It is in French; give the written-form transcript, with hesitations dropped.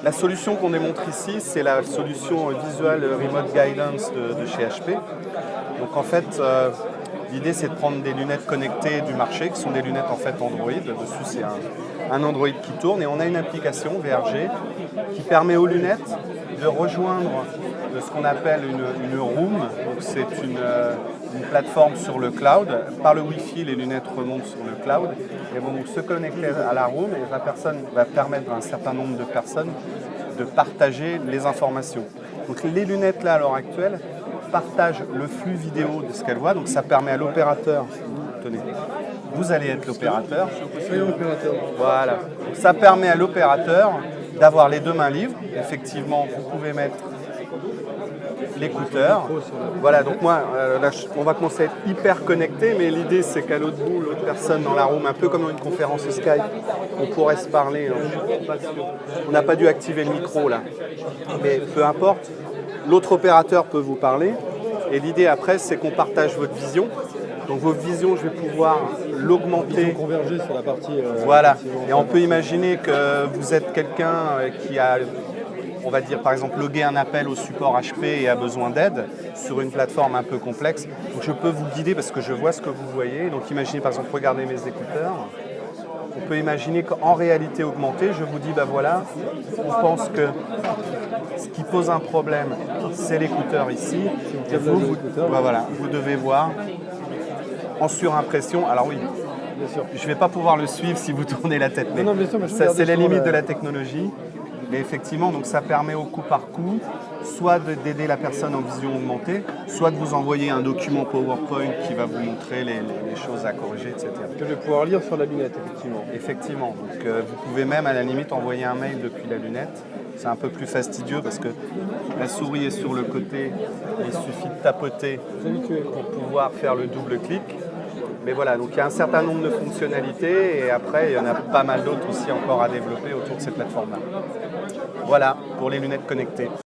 la solution qu'on démontre ici, c'est la solution Visual Remote Guidance de chez HP. Donc en fait, l'idée c'est de prendre des lunettes connectées du marché, qui sont des lunettes en fait Android. Dessus c'est un Android qui tourne et on a une application VRG qui permet aux lunettes de rejoindre ce qu'on appelle une room. Donc c'est une plateforme sur le cloud. Par le Wi-Fi, les lunettes remontent sur le cloud et vont donc se connecter à la room et va permettre à un certain nombre de personnes de partager les informations. Donc les lunettes là à l'heure actuelle partagent le flux vidéo de ce qu'elles voient. Donc ça permet à l'opérateur, tenez, vous allez être l'opérateur. Voilà. Donc, ça permet à l'opérateur d'avoir les deux mains libres. Effectivement, vous pouvez mettre l'écouteur. Voilà, donc moi, là, on va commencer à être hyper connecté, mais l'idée c'est qu'à l'autre bout, l'autre personne dans la room, un peu comme dans une conférence Skype, on pourrait se parler. On n'a pas dû activer le micro là, mais peu importe. L'autre opérateur peut vous parler, et l'idée après c'est qu'on partage votre vision. Donc votre vision, je vais pouvoir l'augmenter. Converger sur la partie. Voilà, et on peut imaginer que vous êtes quelqu'un qui a, on va dire par exemple, logué un appel au support HP et a besoin d'aide sur une plateforme un peu complexe. Donc je peux vous guider parce que je vois ce que vous voyez. Donc imaginez par exemple, regardez mes écouteurs. On peut imaginer qu'en réalité augmentée, je vous dis, bah voilà, on pense que ce qui pose un problème, c'est l'écouteur ici. Et vous, bah voilà, vous devez voir en surimpression. Alors oui, je ne vais pas pouvoir le suivre si vous tournez la tête, mais c'est la limite de la technologie. Mais effectivement, donc ça permet au coup par coup, soit d'aider la personne en vision augmentée, soit de vous envoyer un document PowerPoint qui va vous montrer les choses à corriger, etc. Que je vais pouvoir lire sur la lunette, effectivement. Effectivement. Donc vous pouvez même à la limite envoyer un mail depuis la lunette. C'est un peu plus fastidieux parce que la souris est sur le côté. Il suffit de tapoter pour pouvoir faire le double clic. Mais voilà, donc il y a un certain nombre de fonctionnalités et après il y en a pas mal d'autres aussi encore à développer autour de ces plateformes-là. Voilà pour les lunettes connectées.